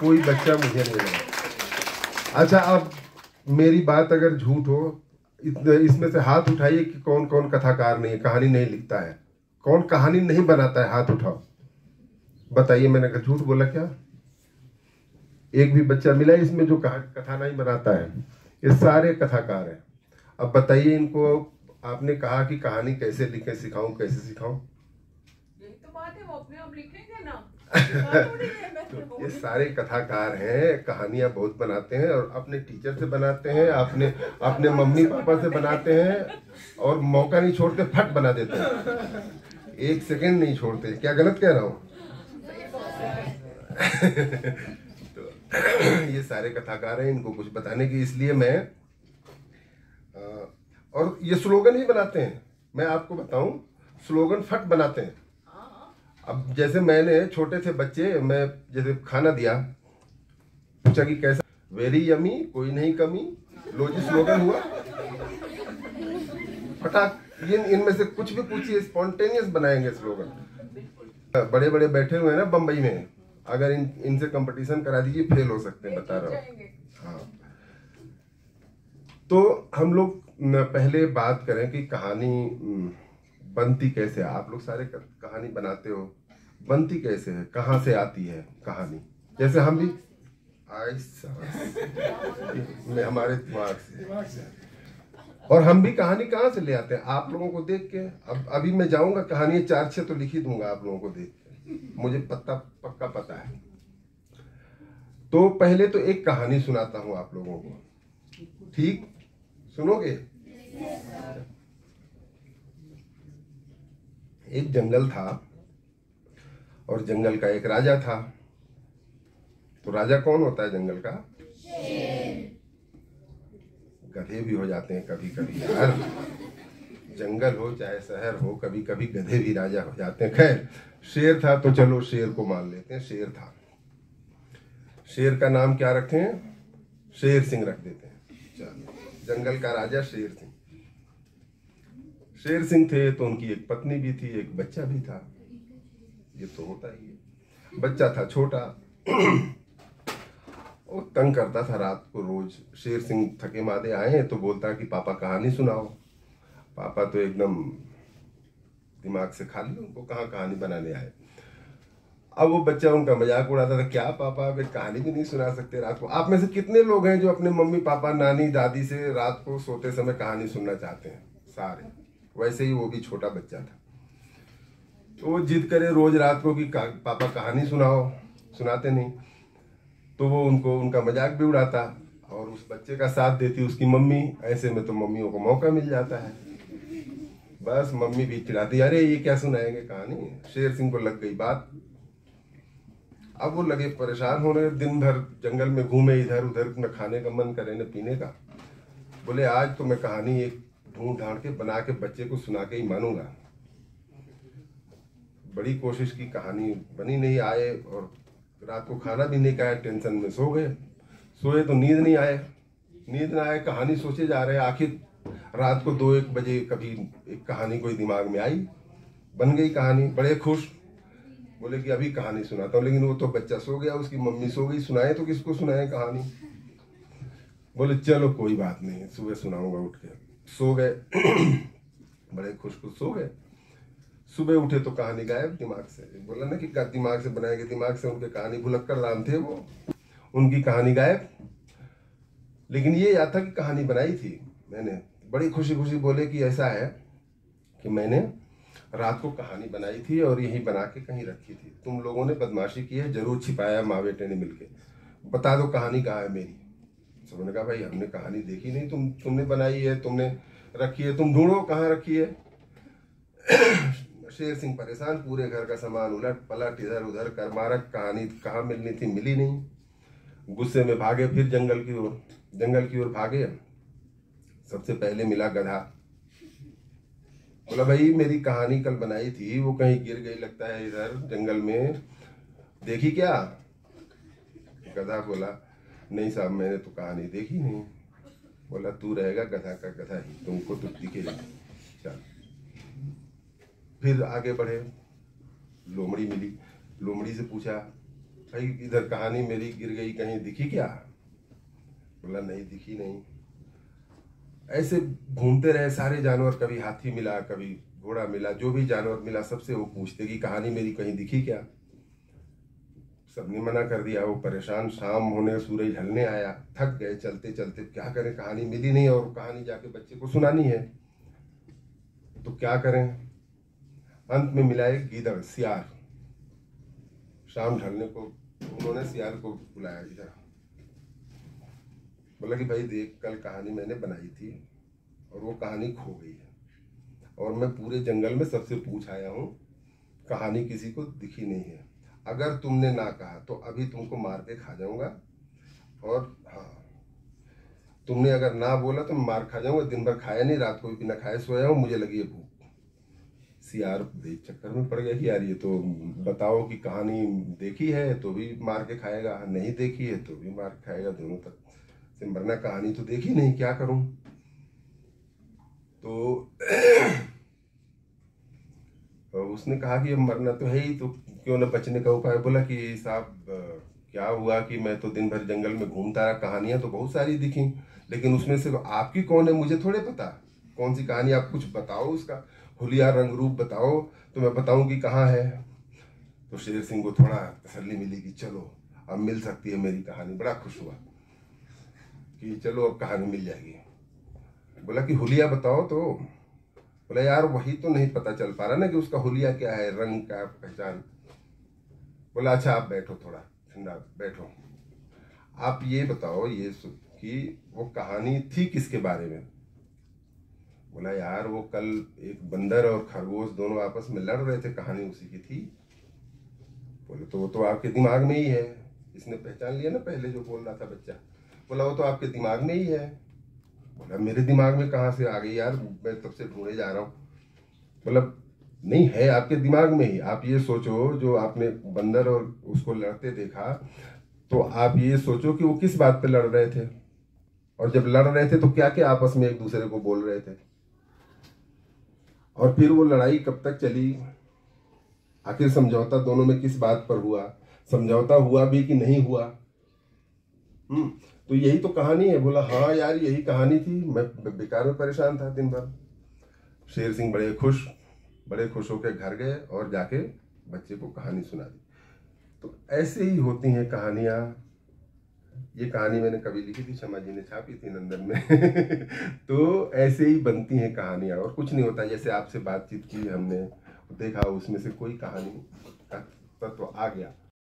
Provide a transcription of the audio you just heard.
कोई बच्चा मुझे नहीं लगा। अच्छा, अब मेरी बात अगर झूठ हो, इसमें से हाथ उठाइए कि कौन कौन कथाकार नहीं, कहानी नहीं लिखता है, कौन कहानी नहीं बनाता है, हाथ उठाओ, बताइए। मैंने झूठ बोला क्या? एक भी बच्चा मिला इसमें जो कथा नहीं बनाता है? ये सारे कथाकार हैं। अब बताइए इनको, आपने कहा कि कहानी कैसे लिखे सिखाऊं, कैसे सिखाऊं? यही तो बात है, वो अपने आप लिखेंगे ना। तो ये सारे कथाकार हैं, कहानियां बहुत बनाते हैं और अपने टीचर से बनाते हैं, अपने मम्मी पापा से बनाते हैं और मौका नहीं छोड़ते, फट बना देते हैं, एक सेकंड नहीं छोड़ते। क्या गलत कह रहा हूँ? तो ये सारे कथाकार हैं, इनको कुछ बताने की, इसलिए मैं और ये स्लोगन ही बनाते हैं। मैं आपको बताऊं, स्लोगन फट बनाते हैं। अब जैसे मैंने छोटे से बच्चे, मैं जैसे खाना दिया, पूछा कि कैसा, वेरी यमी, कोई नहीं कमी, लो जी स्लोगन हुआ फटाक। इनमें से कुछ भी पूछिए, स्पॉन्टेनियस बनाएंगे स्लोगन। बड़े बड़े बैठे हुए हैं ना बम्बई में, अगर इनसे कंपटीशन करा दीजिए, फेल हो सकते हैं, बता रहा हूँ। हाँ, तो हम लोग पहले बात करें कि कहानी बनती कैसे है। आप लोग सारे कहानी बनाते हो, बनती कैसे है, कहाँ से आती है कहानी? जैसे हम भी में हमारे दिमाग से, और हम भी कहानी कहाँ से ले आते हैं? आप लोगों को देख के। अब अभी मैं जाऊंगा, कहानी 4-6 तो लिख ही दूंगा आप लोगों को देख के, मुझे पक्का पता है। तो पहले तो एक कहानी सुनाता हूं आप लोगों को, ठीक? सुनोगे? एक जंगल था और जंगल का एक राजा था। तो राजा कौन होता है जंगल का? गधे भी हो जाते हैं कभी कभी यार, जंगल हो चाहे शहर हो, कभी कभी गधे भी राजा हो जाते हैं। खैर, शेर था तो चलो शेर को मान लेते हैं, शेर था। शेर का नाम क्या रखें? शेर सिंह रख देते हैं। चलो, जंगल का राजा शेर सिंह। शेर सिंह थे तो उनकी एक पत्नी भी थी, एक बच्चा भी था। ये तो होता ही है। बच्चा था छोटा, वो तंग करता था रात को रोज। शेर सिंह थके मादे आए तो बोलता कि पापा कहानी सुनाओ। पापा तो एकदम दिमाग से खाली, उनको कहाँ कहानी बनाने आए। अब वो बच्चा उनका मजाक उड़ाता था, क्या पापा अब कहानी भी नहीं सुना सकते रात को? आप में से कितने लोग हैं जो अपने मम्मी पापा नानी दादी से रात को सोते समय कहानी सुनना चाहते हैं? सारे। वैसे ही वो भी छोटा बच्चा था, तो वो जिद करे रोज रात को कि पापा कहानी सुनाओ, सुनाते नहीं। तो वो उनका मजाक भी उड़ाता और उस बच्चे का साथ देती उसकी मम्मी। ऐसे में तो मम्मियों को मौका मिल जाता है, बस मम्मी भी चिढ़ाती, अरे ये क्या सुनाएंगे कहानी। शेर सिंह को लग गई बात। अब वो लगे परेशान होने, दिन भर जंगल में घूमे इधर उधर, न खाने का मन करे न पीने का। बोले आज तो मैं कहानी एक ढूंढ ढांड के बना के बच्चे को सुना के ही मानूंगा। बड़ी कोशिश की, कहानी बनी नहीं। आए और रात को खाना भी नहीं खाया, टेंशन में सो गए। सोए तो नींद नहीं आए, नींद ना आए, कहानी सोचे जा रहे हैं। आखिर रात को 2-1 बजे कभी एक कहानी कोई दिमाग में आई, बन गई कहानी। बड़े खुश, बोले कि अभी कहानी सुनाता हूँ। लेकिन वो तो बच्चा सो गया, उसकी मम्मी सो गई, सुनाए तो किसको सुनाए कहानी? बोले चलो कोई बात नहीं, सुबह सुनाऊंगा उठ के। सो गए। बड़े खुश सो गए। सुबह उठे तो कहानी गायब दिमाग से। बोला ना कि दिमाग से बनाएंगे, दिमाग से उनके कहानी भुलक्कड़ राम थे वो, उनकी कहानी गायब। लेकिन ये याद था कि कहानी बनाई थी मैंने। बड़ी खुशी खुशी बोले कि ऐसा है कि मैंने रात को कहानी बनाई थी और यही बना के कहीं रखी थी। तुम लोगों ने बदमाशी की है, जरूर छिपाया माँ बेटे ने मिलके, बता दो कहानी कहाँ है मेरी। सबने कहा भाई हमने कहानी देखी नहीं, तुमने बनाई है, तुमने रखी है, तुम ढूंढो कहाँ रखी है। शेर सिंह परेशान, पूरे घर का सामान उलट पलट इधर उधर कर मारा, कहानी कहाँ मिलनी थी मिली नहीं। गुस्से में भागे फिर जंगल की ओर भागे। सबसे पहले मिला गधा। बोला भाई मेरी कहानी कल बनाई थी, वो कहीं गिर गई लगता है इधर जंगल में, देखी क्या? गधा बोला नहीं साहब मैंने तो कहानी देखी नहीं। बोला तू रहेगा गधा का गधा ही, तुमको तो दिखेगी। चल फिर आगे बढ़े, लोमड़ी मिली। लोमड़ी से पूछा भाई इधर कहानी मेरी गिर गई, कहीं दिखी क्या? बोला नहीं दिखी नहीं। ऐसे घूमते रहे सारे जानवर, कभी हाथी मिला, कभी घोड़ा मिला, जो भी जानवर मिला सबसे वो पूछते कि कहानी मेरी कहीं दिखी क्या? सबने मना कर दिया। वो परेशान, शाम होने सूरज ढलने आया, थक गए चलते चलते, क्या करें, कहानी मिली नहीं और कहानी जाके बच्चे को सुनानी है, तो क्या करें? अंत में मिला एक गीदड़, सियार। शाम ढलने को उन्होंने सियार को बुलाया इधर, बोला कि भाई देख, कल कहानी मैंने बनाई थी और वो कहानी खो गई है, और मैं पूरे जंगल में सबसे पूछ आया हूँ, कहानी किसी को दिखी नहीं है। अगर तुमने ना कहा तो अभी तुमको मार के खा जाऊंगा, और हाँ, तुमने अगर ना बोला तो मैं मार खा जाऊंगा। दिन भर खाया नहीं, रात को भी बिना खाए सोया हूँ, मुझे लगी है भूख। सियार चक्कर में पड़ गया कि यार ये तो बताओ कि कहानी देखी है तो भी मार के खाएगा, नहीं देखी है तो भी मार के खाएगा, दोनों तक से मरना। कहानी तो देखी नहीं, क्या करूं? तो उसने कहा कि अब मरना तो है ही, तो क्यों ना बचने का उपाय। बोला कि साहब क्या हुआ कि मैं तो दिन भर जंगल में घूमता रहा, कहानियां तो बहुत सारी दिखी, लेकिन उसमें से आपकी कौन है मुझे थोड़े पता, कौन सी कहानी, आप कुछ बताओ, उसका हुलिया रंग रूप बताओ तो मैं बताऊं कि कहाँ है। तो शेर सिंह को थोड़ा तसल्ली मिली कि चलो अब मिल सकती है मेरी कहानी। बड़ा खुश हुआ कि चलो अब कहानी मिल जाएगी। बोला कि हुलिया बताओ। तो बोला यार वही तो नहीं पता चल पा रहा ना कि उसका हुलिया क्या है, रंग का पहचान। बोला अच्छा आप बैठो, थोड़ा ठंडा बैठो, आप ये बताओ ये कि वो कहानी थी किसके बारे में? बोला यार वो कल एक बंदर और खरगोश दोनों आपस में लड़ रहे थे, कहानी उसी की थी। बोले तो वो तो आपके दिमाग में ही है, इसने पहचान लिया ना पहले जो बोल रहा था बच्चा। बोला वो तो आपके दिमाग में ही है। बोला मेरे दिमाग में कहाँ से आ गई यार, मैं तब से ढूंढे जा रहा हूँ। मतलब नहीं है, आपके दिमाग में ही। आप ये सोचो, जो आपने बंदर और उसको लड़ते देखा, तो आप ये सोचो कि वो किस बात पे लड़ रहे थे, और जब लड़ रहे थे तो क्या क्या आपस में एक दूसरे को बोल रहे थे, और फिर वो लड़ाई कब तक चली, आखिर समझौता दोनों में किस बात पर हुआ, समझौता हुआ भी कि नहीं हुआ। तो यही तो कहानी है। बोला हाँ यार यही कहानी थी, मैं बेकार में परेशान था दिन भर। शेर सिंह बड़े खुश होकर घर गए और जाके बच्चे को कहानी सुना दी। तो ऐसे ही होती हैं कहानियां। ये कहानी मैंने कभी लिखी थी, शमा जी ने छापी थी नंदन में। तो ऐसे ही बनती हैं कहानियां, और कुछ नहीं होता। जैसे आपसे बातचीत की हमने, देखा उसमें से कोई कहानी का तत्व आ गया,